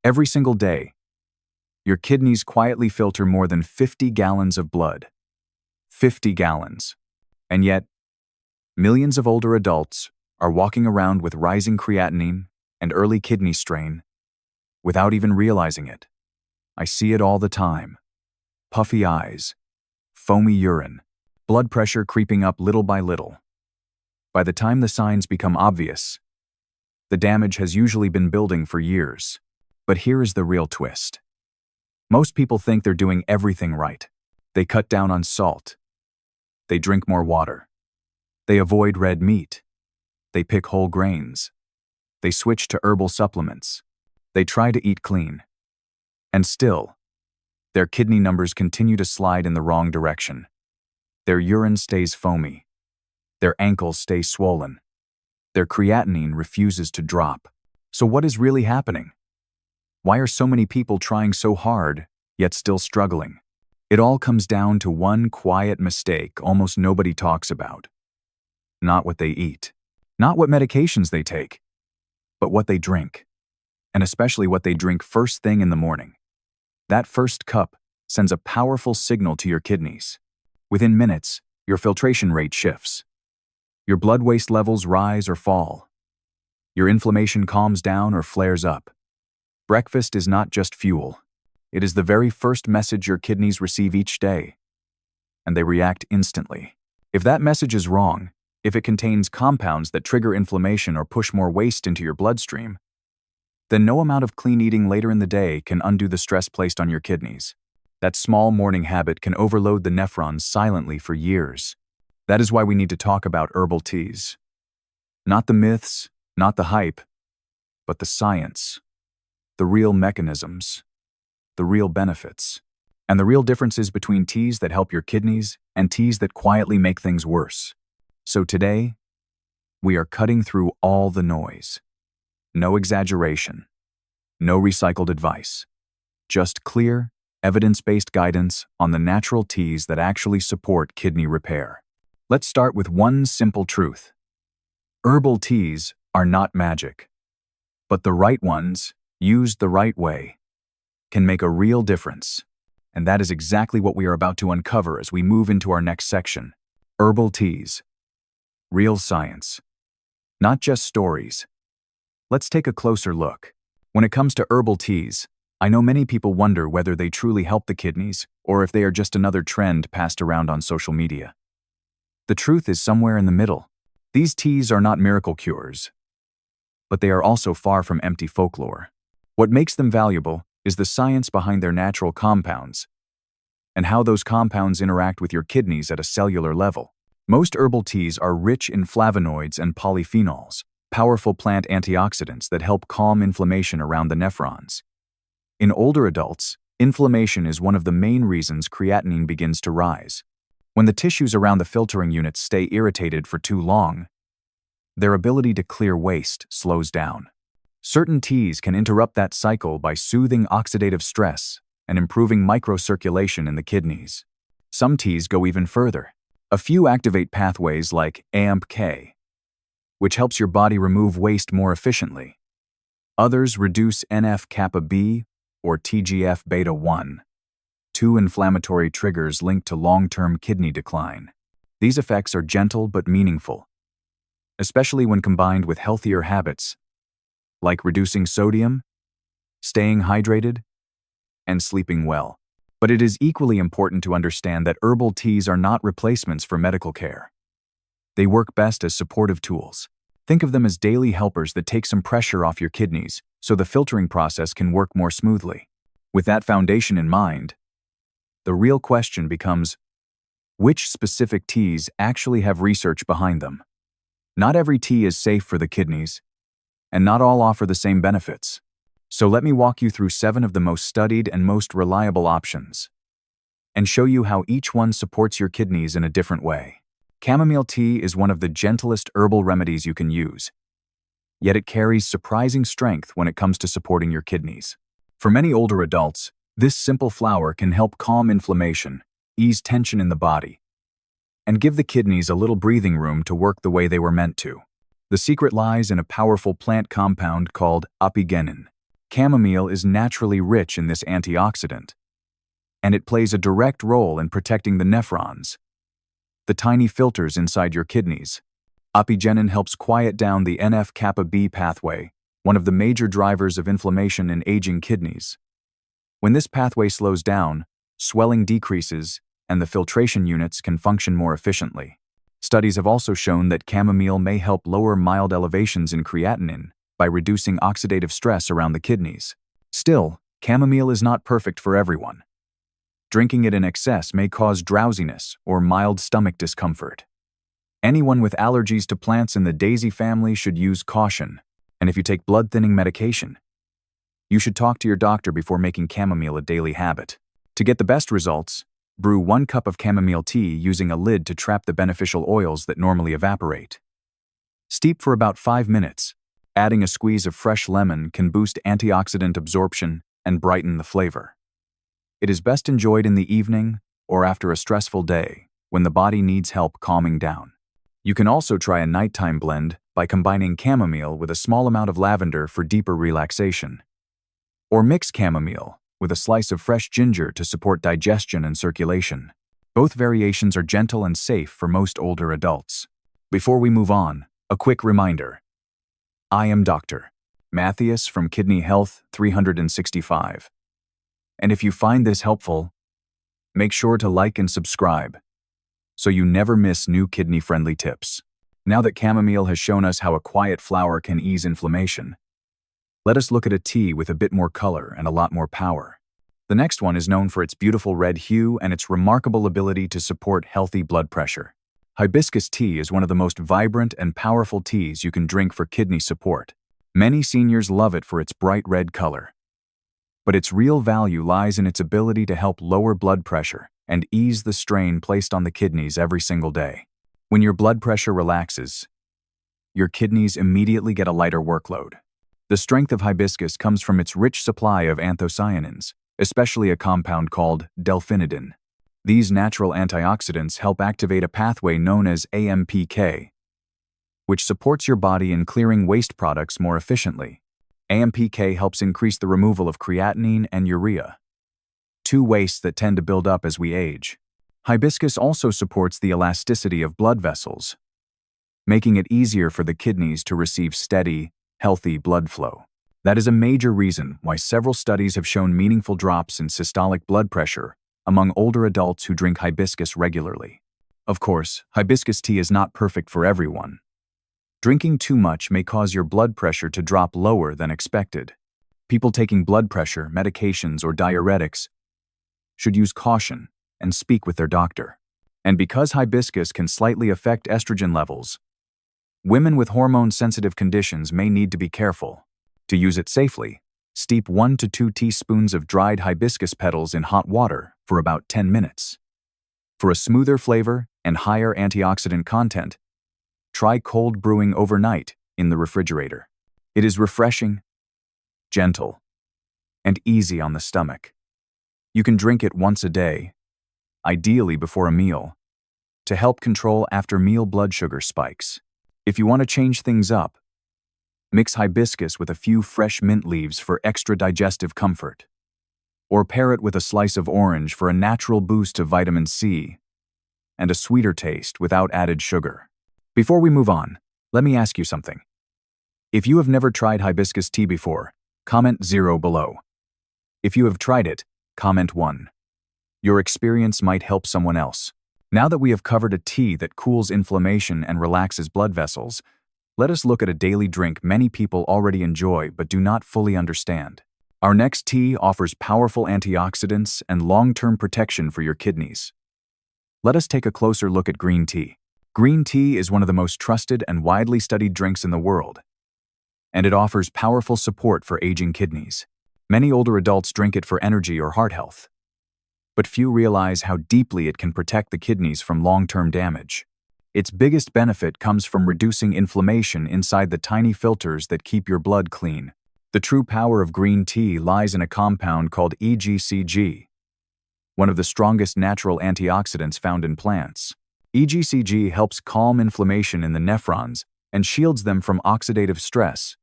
Every single day, your kidneys quietly filter more than 50 gallons of blood. 50 gallons. And yet, millions of older adults are walking around with rising creatinine and early kidney strain without even realizing it. I see it all the time. Puffy eyes, foamy urine, blood pressure creeping up little by little. By the time the signs become obvious, the damage has usually been building for years. But here is the real twist. Most people think they're doing everything right. They cut down on salt. They drink more water. They avoid red meat. They pick whole grains. They switch to herbal supplements. They try to eat clean. And still, their kidney numbers continue to slide in the wrong direction. Their urine stays foamy. Their ankles stay swollen. Their creatinine refuses to drop. So what is really happening? Why are so many people trying so hard, yet still struggling? It all comes down to one quiet mistake almost nobody talks about. Not what they eat, not what medications they take, but what they drink. And especially what they drink first thing in the morning. That first cup sends a powerful signal to your kidneys. Within minutes, your filtration rate shifts. Your blood waste levels rise or fall. Your inflammation calms down or flares up. Breakfast is not just fuel. It is the very first message your kidneys receive each day. And they react instantly. If that message is wrong, if it contains compounds that trigger inflammation or push more waste into your bloodstream, then no amount of clean eating later in the day can undo the stress placed on your kidneys. That small morning habit can overload the nephrons silently for years. That is why we need to talk about herbal teas. Not the myths, not the hype, but the science. The real mechanisms, the real benefits, and the real differences between teas that help your kidneys and teas that quietly make things worse. So today, we are cutting through all the noise. No exaggeration, no recycled advice, just clear, evidence-based guidance on the natural teas that actually support kidney repair. Let's start with one simple truth. Herbal teas are not magic, but the right ones, used the right way, can make a real difference. And that is exactly what we are about to uncover as we move into our next section. Herbal teas. Real science. Not just stories. Let's take a closer look. When it comes to herbal teas, I know many people wonder whether they truly help the kidneys or if they are just another trend passed around on social media. The truth is somewhere in the middle. These teas are not miracle cures, but they are also far from empty folklore. What makes them valuable is the science behind their natural compounds and how those compounds interact with your kidneys at a cellular level. Most herbal teas are rich in flavonoids and polyphenols, powerful plant antioxidants that help calm inflammation around the nephrons. In older adults, inflammation is one of the main reasons creatinine begins to rise. When the tissues around the filtering units stay irritated for too long, their ability to clear waste slows down. Certain teas can interrupt that cycle by soothing oxidative stress and improving microcirculation in the kidneys. Some teas go even further. A few activate pathways like AMPK, which helps your body remove waste more efficiently. Others reduce NF-kappa B or TGF-beta-1, two inflammatory triggers linked to long-term kidney decline. These effects are gentle but meaningful, especially when combined with healthier habits like reducing sodium, staying hydrated, and sleeping well. But it is equally important to understand that herbal teas are not replacements for medical care. They work best as supportive tools. Think of them as daily helpers that take some pressure off your kidneys so the filtering process can work more smoothly. With that foundation in mind, the real question becomes, which specific teas actually have research behind them? Not every tea is safe for the kidneys, and not all offer the same benefits. So let me walk you through 7 of the most studied and most reliable options, and show you how each one supports your kidneys in a different way. Chamomile tea is one of the gentlest herbal remedies you can use, yet it carries surprising strength when it comes to supporting your kidneys. For many older adults, this simple flower can help calm inflammation, ease tension in the body, and give the kidneys a little breathing room to work the way they were meant to. The secret lies in a powerful plant compound called apigenin. Chamomile is naturally rich in this antioxidant, and it plays a direct role in protecting the nephrons, the tiny filters inside your kidneys. Apigenin helps quiet down the NF-kappa B pathway, one of the major drivers of inflammation in aging kidneys. When this pathway slows down, swelling decreases, and the filtration units can function more efficiently. Studies have also shown that chamomile may help lower mild elevations in creatinine by reducing oxidative stress around the kidneys. Still, chamomile is not perfect for everyone. Drinking it in excess may cause drowsiness or mild stomach discomfort. Anyone with allergies to plants in the daisy family should use caution, and if you take blood-thinning medication, you should talk to your doctor before making chamomile a daily habit. To get the best results, brew 1 cup of chamomile tea using a lid to trap the beneficial oils that normally evaporate. Steep for about 5 minutes. Adding a squeeze of fresh lemon can boost antioxidant absorption and brighten the flavor. It is best enjoyed in the evening or after a stressful day when the body needs help calming down. You can also try a nighttime blend by combining chamomile with a small amount of lavender for deeper relaxation. Or mix chamomile with a slice of fresh ginger to support digestion and circulation. Both variations are gentle and safe for most older adults. Before we move on, a quick reminder. I am Dr. Mattheus from Kidney Health 365. And if you find this helpful, make sure to like and subscribe so you never miss new kidney-friendly tips. Now that chamomile has shown us how a quiet flower can ease inflammation, let us look at a tea with a bit more color and a lot more power. The next one is known for its beautiful red hue and its remarkable ability to support healthy blood pressure. Hibiscus tea is one of the most vibrant and powerful teas you can drink for kidney support. Many seniors love it for its bright red color. But its real value lies in its ability to help lower blood pressure and ease the strain placed on the kidneys every single day. When your blood pressure relaxes, your kidneys immediately get a lighter workload. The strength of hibiscus comes from its rich supply of anthocyanins, especially a compound called delphinidin. These natural antioxidants help activate a pathway known as AMPK, which supports your body in clearing waste products more efficiently. AMPK helps increase the removal of creatinine and urea, two wastes that tend to build up as we age. Hibiscus also supports the elasticity of blood vessels, making it easier for the kidneys to receive steady, healthy blood flow. That is a major reason why several studies have shown meaningful drops in systolic blood pressure among older adults who drink hibiscus regularly. Of course, hibiscus tea is not perfect for everyone. Drinking too much may cause your blood pressure to drop lower than expected. People taking blood pressure, medications, or diuretics should use caution and speak with their doctor. And because hibiscus can slightly affect estrogen levels, women with hormone-sensitive conditions may need to be careful. To use it safely, steep 1 to 2 teaspoons of dried hibiscus petals in hot water for about 10 minutes. For a smoother flavor and higher antioxidant content, try cold brewing overnight in the refrigerator. It is refreshing, gentle, and easy on the stomach. You can drink it once a day, ideally before a meal, to help control after-meal blood sugar spikes. If you want to change things up, mix hibiscus with a few fresh mint leaves for extra digestive comfort, or pair it with a slice of orange for a natural boost of vitamin C and a sweeter taste without added sugar. Before we move on, let me ask you something. If you have never tried hibiscus tea before, comment 0 below. If you have tried it, comment 1. Your experience might help someone else. Now that we have covered a tea that cools inflammation and relaxes blood vessels, let us look at a daily drink many people already enjoy but do not fully understand. Our next tea offers powerful antioxidants and long-term protection for your kidneys. Let us take a closer look at green tea. Green tea is one of the most trusted and widely studied drinks in the world, and it offers powerful support for aging kidneys. Many older adults drink it for energy or heart health, but few realize how deeply it can protect the kidneys from long-term damage. Its biggest benefit comes from reducing inflammation inside the tiny filters that keep your blood clean. The true power of green tea lies in a compound called EGCG, one of the strongest natural antioxidants found in plants. EGCG helps calm inflammation in the nephrons and shields them from oxidative stress,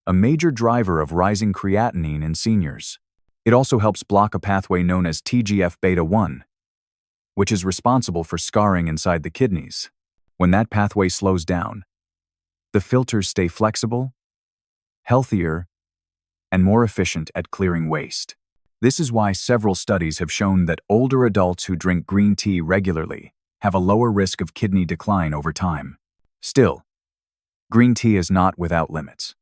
a major driver of rising creatinine in seniors. It also helps block a pathway known as TGF-beta-1, which is responsible for scarring inside the kidneys. When that pathway slows down, the filters stay flexible, healthier, and more efficient at clearing waste. This is why several studies have shown that older adults who drink green tea regularly have a lower risk of kidney decline over time. Still, green tea is not without limits.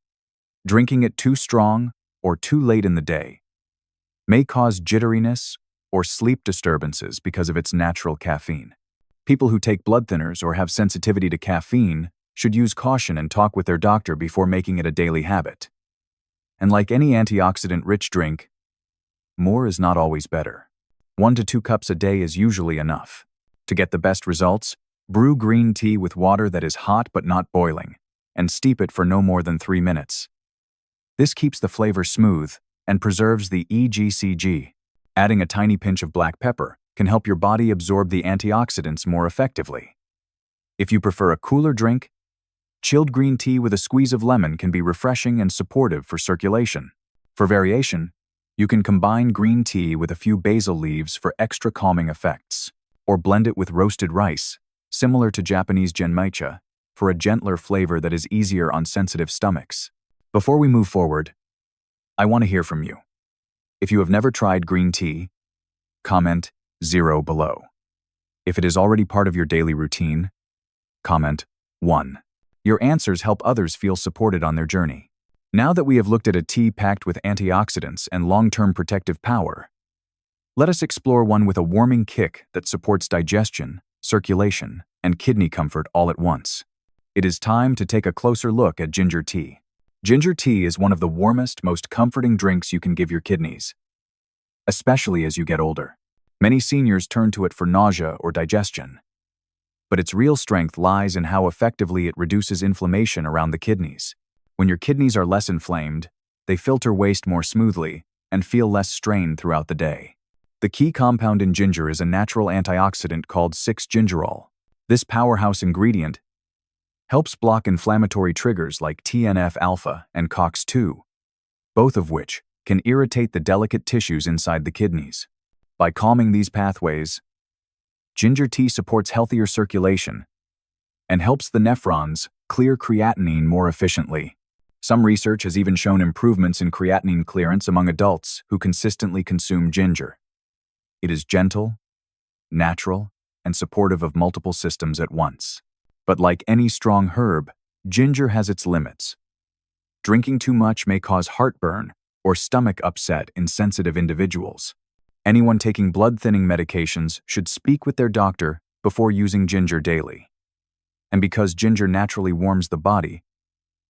Drinking it too strong or too late in the day may cause jitteriness or sleep disturbances because of its natural caffeine. People who take blood thinners or have sensitivity to caffeine should use caution and talk with their doctor before making it a daily habit. And like any antioxidant-rich drink, more is not always better. 1 to 2 cups a day is usually enough. To get the best results, brew green tea with water that is hot but not boiling, and steep it for no more than 3 minutes. This keeps the flavor smooth and preserves the EGCG. Adding a tiny pinch of black pepper can help your body absorb the antioxidants more effectively. If you prefer a cooler drink, chilled green tea with a squeeze of lemon can be refreshing and supportive for circulation. For variation, you can combine green tea with a few basil leaves for extra calming effects, or blend it with roasted rice, similar to Japanese genmaicha, for a gentler flavor that is easier on sensitive stomachs. Before we move forward, I want to hear from you. If you have never tried green tea, comment 0 below. If it is already part of your daily routine, comment 1. Your answers help others feel supported on their journey. Now that we have looked at a tea packed with antioxidants and long-term protective power, let us explore one with a warming kick that supports digestion, circulation, and kidney comfort all at once. It is time to take a closer look at ginger tea. Ginger tea is one of the warmest, most comforting drinks you can give your kidneys, especially as you get older. Many seniors turn to it for nausea or digestion, but its real strength lies in how effectively it reduces inflammation around the kidneys. When your kidneys are less inflamed, they filter waste more smoothly and feel less strain throughout the day. The key compound in ginger is a natural antioxidant called 6-gingerol. This powerhouse ingredient helps block inflammatory triggers like TNF-alpha and COX-2, both of which can irritate the delicate tissues inside the kidneys. By calming these pathways, ginger tea supports healthier circulation and helps the nephrons clear creatinine more efficiently. Some research has even shown improvements in creatinine clearance among adults who consistently consume ginger. It is gentle, natural, and supportive of multiple systems at once. But like any strong herb, ginger has its limits. Drinking too much may cause heartburn or stomach upset in sensitive individuals. Anyone taking blood-thinning medications should speak with their doctor before using ginger daily. And because ginger naturally warms the body,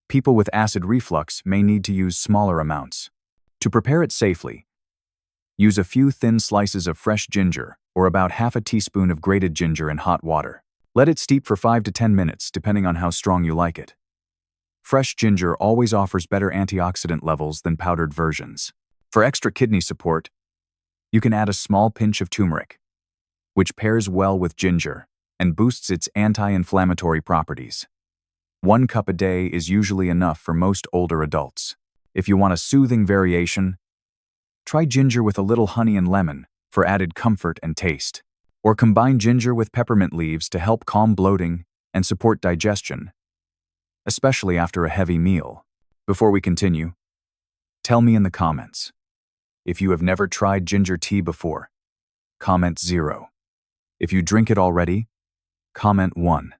people with acid reflux may need to use smaller amounts. To prepare it safely, use a few thin slices of fresh ginger or about half a teaspoon of grated ginger in hot water. Let it steep for 5 to 10 minutes, depending on how strong you like it. Fresh ginger always offers better antioxidant levels than powdered versions. For extra kidney support, you can add a small pinch of turmeric, which pairs well with ginger and boosts its anti-inflammatory properties. 1 cup a day is usually enough for most older adults. If you want a soothing variation, try ginger with a little honey and lemon for added comfort and taste. Or combine ginger with peppermint leaves to help calm bloating and support digestion, especially after a heavy meal. Before we continue, tell me in the comments. If you have never tried ginger tea before, comment 0. If you drink it already, comment 1.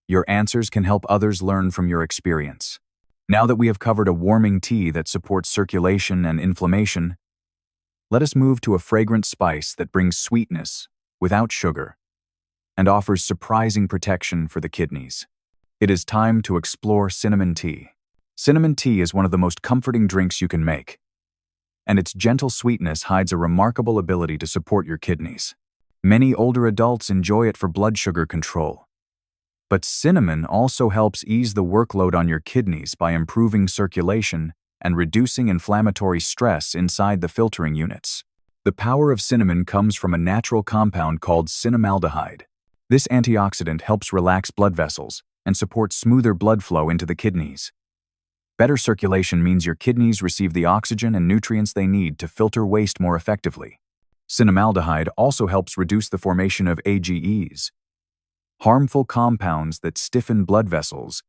Your answers can help others learn from your experience. Now that we have covered a warming tea that supports circulation and inflammation, let us move to a fragrant spice that brings sweetness without sugar and offers surprising protection for the kidneys. It is time to explore cinnamon tea. Cinnamon tea is one of the most comforting drinks you can make, and its gentle sweetness hides a remarkable ability to support your kidneys. Many older adults enjoy it for blood sugar control, but cinnamon also helps ease the workload on your kidneys by improving circulation and reducing inflammatory stress inside the filtering units. The power of cinnamon comes from a natural compound called cinnamaldehyde. This antioxidant helps relax blood vessels and supports smoother blood flow into the kidneys. Better circulation means your kidneys receive the oxygen and nutrients they need to filter waste more effectively. Cinnamaldehyde also helps reduce the formation of AGEs, harmful compounds that stiffen blood vessels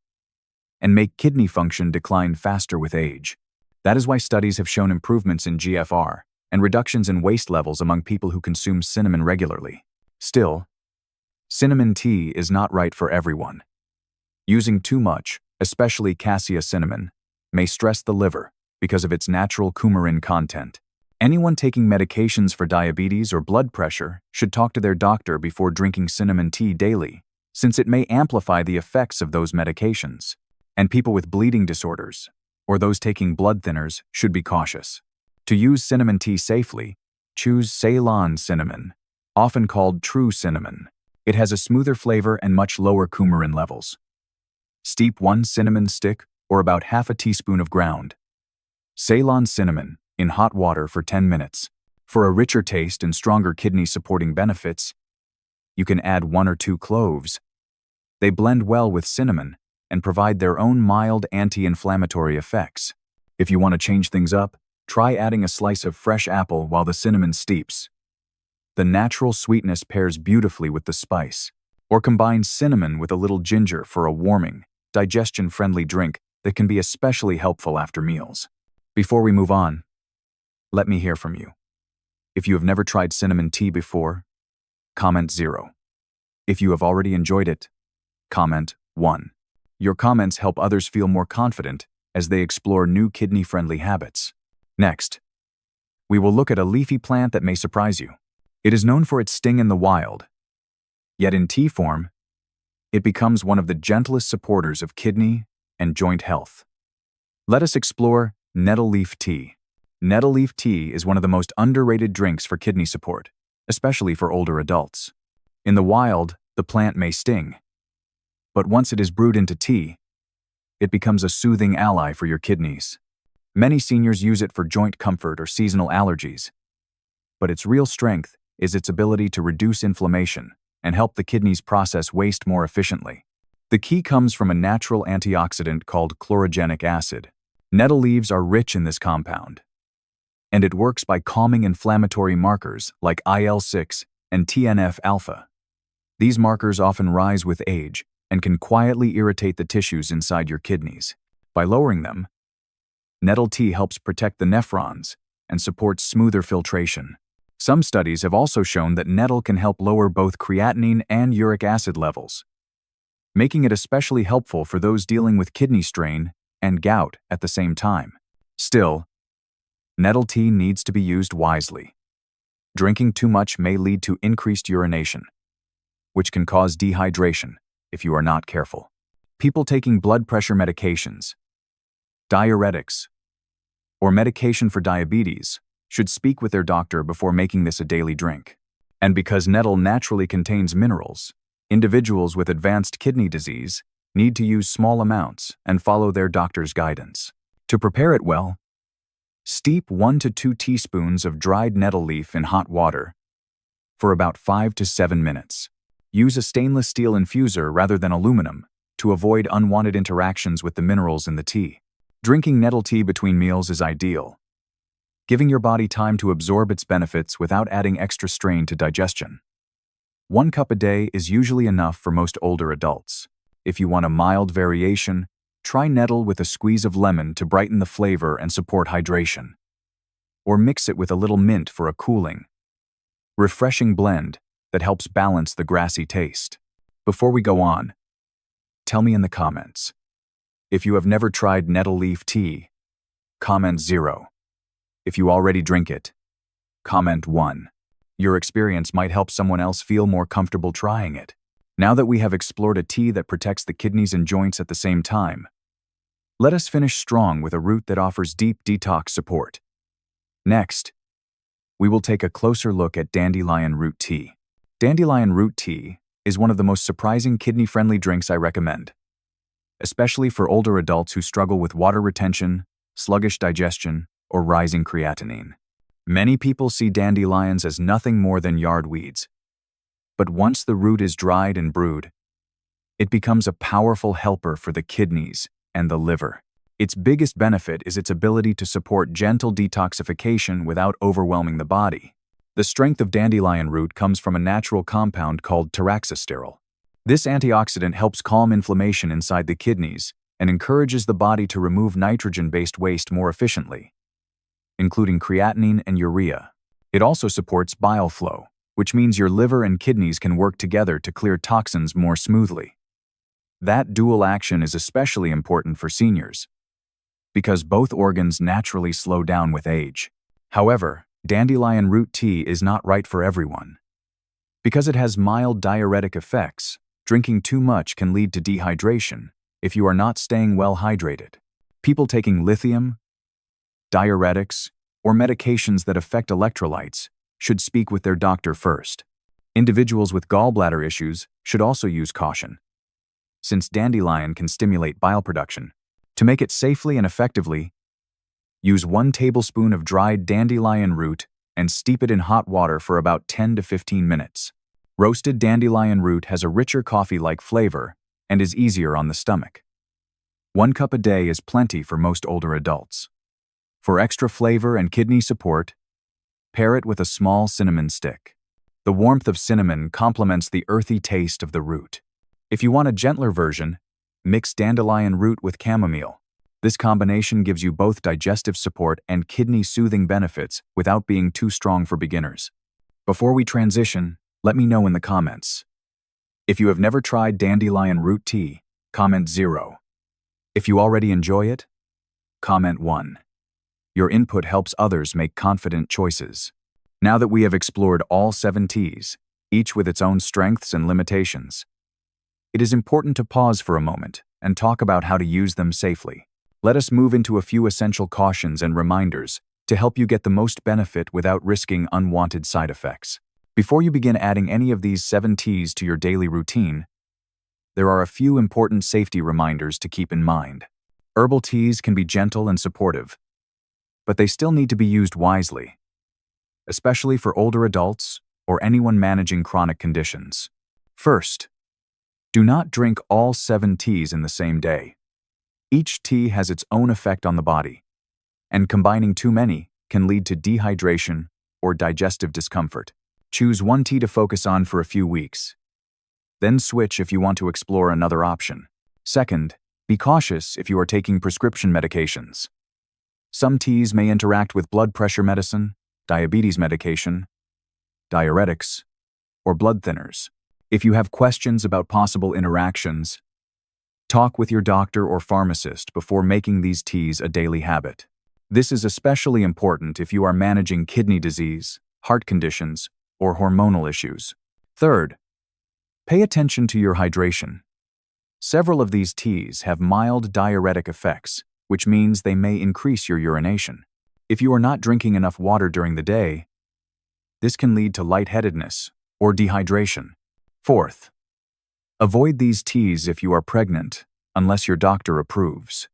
and make kidney function decline faster with age. That is why studies have shown improvements in GFR and reductions in waste levels among people who consume cinnamon regularly. Still, cinnamon tea is not right for everyone. Using too much, especially cassia cinnamon, may stress the liver because of its natural coumarin content. Anyone taking medications for diabetes or blood pressure should talk to their doctor before drinking cinnamon tea daily, since it may amplify the effects of those medications. And people with bleeding disorders, or those taking blood thinners, should be cautious. To use cinnamon tea safely, choose Ceylon cinnamon, often called true cinnamon. It has a smoother flavor and much lower coumarin levels. Steep 1 cinnamon stick, or about half a teaspoon of ground Ceylon cinnamon, in hot water for 10 minutes. For a richer taste and stronger kidney-supporting benefits, you can add 1 or 2 cloves. They blend well with cinnamon and provide their own mild anti-inflammatory effects. If you want to change things up, try adding a slice of fresh apple while the cinnamon steeps. The natural sweetness pairs beautifully with the spice. Or combine cinnamon with a little ginger for a warming, digestion-friendly drink that can be especially helpful after meals. Before we move on, let me hear from you. If you have never tried cinnamon tea before, comment 0. If you have already enjoyed it, comment 1. Your comments help others feel more confident as they explore new kidney-friendly habits. Next, we will look at a leafy plant that may surprise you. It is known for its sting in the wild, yet in tea form, it becomes one of the gentlest supporters of kidney and joint health. Let us explore Nettle Leaf Tea. Nettle Leaf Tea is one of the most underrated drinks for kidney support, especially for older adults. In the wild, the plant may sting, but once it is brewed into tea, it becomes a soothing ally for your kidneys. Many seniors use it for joint comfort or seasonal allergies, but its real strength is its ability to reduce inflammation and help the kidneys process waste more efficiently. The key comes from a natural antioxidant called chlorogenic acid. Nettle leaves are rich in this compound, and it works by calming inflammatory markers like IL-6 and TNF-alpha. These markers often rise with age and can quietly irritate the tissues inside your kidneys. By lowering them, nettle tea helps protect the nephrons and supports smoother filtration. Some studies have also shown that nettle can help lower both creatinine and uric acid levels, making it especially helpful for those dealing with kidney strain and gout at the same time. Still, nettle tea needs to be used wisely. Drinking too much may lead to increased urination, which can cause dehydration if you are not careful. People taking blood pressure medications, diuretics, or medication for diabetes should speak with their doctor before making this a daily drink. And because nettle naturally contains minerals, individuals with advanced kidney disease need to use small amounts and follow their doctor's guidance. To prepare it well, steep 1 to 2 teaspoons of dried nettle leaf in hot water for about 5 to 7 minutes. Use a stainless steel infuser rather than aluminum to avoid unwanted interactions with the minerals in the tea. Drinking nettle tea between meals is ideal, giving your body time to absorb its benefits without adding extra strain to digestion. 1 cup a day is usually enough for most older adults. If you want a mild variation, try nettle with a squeeze of lemon to brighten the flavor and support hydration. Or mix it with a little mint for a cooling, refreshing blend that helps balance the grassy taste. Before we go on, tell me in the comments. If you have never tried nettle leaf tea, comment 0. If you already drink it, comment 1. Your experience might help someone else feel more comfortable trying it. Now that we have explored a tea that protects the kidneys and joints at the same time, let us finish strong with a root that offers deep detox support. Next, we will take a closer look at Dandelion Root Tea. Dandelion Root Tea is one of the most surprising kidney-friendly drinks I recommend, especially for older adults who struggle with water retention, sluggish digestion, or rising creatinine. Many people see dandelions as nothing more than yard weeds, but once the root is dried and brewed, it becomes a powerful helper for the kidneys and the liver. Its biggest benefit is its ability to support gentle detoxification without overwhelming the body. The strength of dandelion root comes from a natural compound called taraxasterol. This antioxidant helps calm inflammation inside the kidneys and encourages the body to remove nitrogen-based waste more efficiently, including creatinine and urea. It also supports bile flow, which means your liver and kidneys can work together to clear toxins more smoothly. That dual action is especially important for seniors, because both organs naturally slow down with age. However, dandelion root tea is not right for everyone. Because it has mild diuretic effects, drinking too much can lead to dehydration if you are not staying well hydrated. People taking lithium, diuretics, or medications that affect electrolytes should speak with their doctor first. Individuals with gallbladder issues should also use caution, since dandelion can stimulate bile production. To make it safely and effectively, use 1 tablespoon of dried dandelion root and steep it in hot water for about 10 to 15 minutes. Roasted dandelion root has a richer coffee-like flavor and is easier on the stomach. 1 cup a day is plenty for most older adults. For extra flavor and kidney support, pair it with a small cinnamon stick. The warmth of cinnamon complements the earthy taste of the root. If you want a gentler version, mix dandelion root with chamomile. This combination gives you both digestive support and kidney-soothing benefits without being too strong for beginners. Before we transition, let me know in the comments. If you have never tried dandelion root tea, comment 0. If you already enjoy it, comment 1. Your input helps others make confident choices. Now that we have explored all 7 teas, each with its own strengths and limitations, it is important to pause for a moment and talk about how to use them safely. Let us move into a few essential cautions and reminders to help you get the most benefit without risking unwanted side effects. Before you begin adding any of these 7 teas to your daily routine, there are a few important safety reminders to keep in mind. Herbal teas can be gentle and supportive, but they still need to be used wisely, especially for older adults or anyone managing chronic conditions. First, do not drink all 7 teas in the same day. Each tea has its own effect on the body, and combining too many can lead to dehydration or digestive discomfort. Choose 1 tea to focus on for a few weeks, then switch if you want to explore another option. Second, be cautious if you are taking prescription medications. Some teas may interact with blood pressure medicine, diabetes medication, diuretics, or blood thinners. If you have questions about possible interactions, talk with your doctor or pharmacist before making these teas a daily habit. This is especially important if you are managing kidney disease, heart conditions, or hormonal issues. Third, pay attention to your hydration. Several of these teas have mild diuretic effects, which means they may increase your urination. If you are not drinking enough water during the day, this can lead to lightheadedness or dehydration. Fourth, avoid these teas if you are pregnant, unless your doctor approves.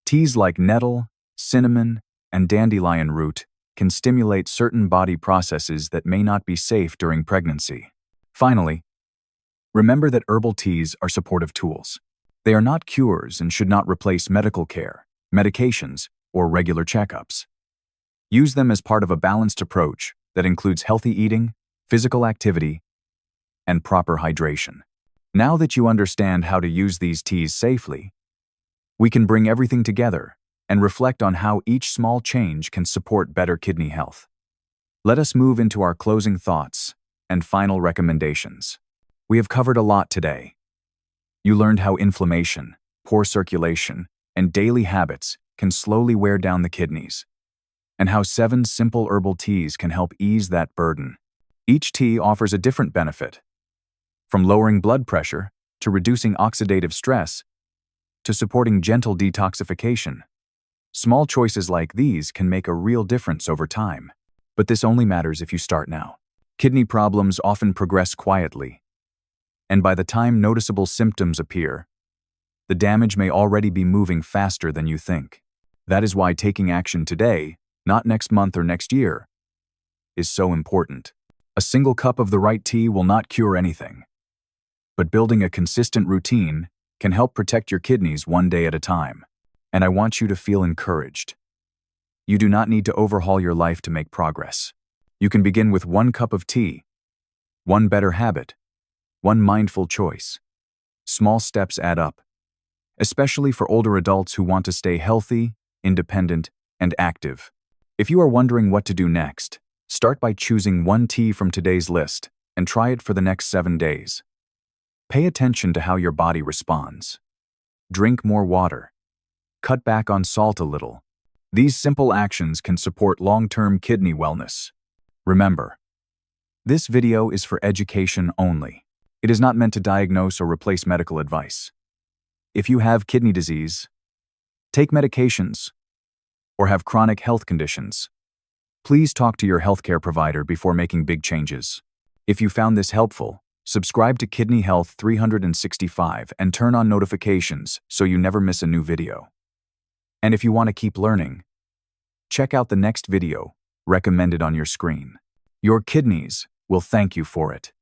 Teas like nettle, cinnamon, and dandelion root can stimulate certain body processes that may not be safe during pregnancy. Finally, remember that herbal teas are supportive tools. They are not cures and should not replace medical care, medications, or regular checkups. Use them as part of a balanced approach that includes healthy eating, physical activity, and proper hydration. Now that you understand how to use these teas safely, we can bring everything together and reflect on how each small change can support better kidney health. Let us move into our closing thoughts and final recommendations. We have covered a lot today. You learned how inflammation, poor circulation, and daily habits can slowly wear down the kidneys, and how 7 simple herbal teas can help ease that burden. Each tea offers a different benefit, from lowering blood pressure to reducing oxidative stress to supporting gentle detoxification. Small choices like these can make a real difference over time, but this only matters if you start now. Kidney problems often progress quietly, and by the time noticeable symptoms appear, the damage may already be moving faster than you think. That is why taking action today, not next month or next year, is so important. A single cup of the right tea will not cure anything, but building a consistent routine can help protect your kidneys 1 day at a time. And I want you to feel encouraged. You do not need to overhaul your life to make progress. You can begin with 1 cup of tea, 1 better habit, 1 mindful choice. Small steps add up, especially for older adults who want to stay healthy, independent, and active. If you are wondering what to do next, start by choosing 1 tea from today's list and try it for the next 7 days. Pay attention to how your body responds. Drink more water. Cut back on salt a little. These simple actions can support long-term kidney wellness. Remember, this video is for education only. It is not meant to diagnose or replace medical advice. If you have kidney disease, take medications, or have chronic health conditions, please talk to your healthcare provider before making big changes. If you found this helpful, subscribe to Kidney Health 365 and turn on notifications so you never miss a new video. And if you want to keep learning, check out the next video recommended on your screen. Your kidneys will thank you for it.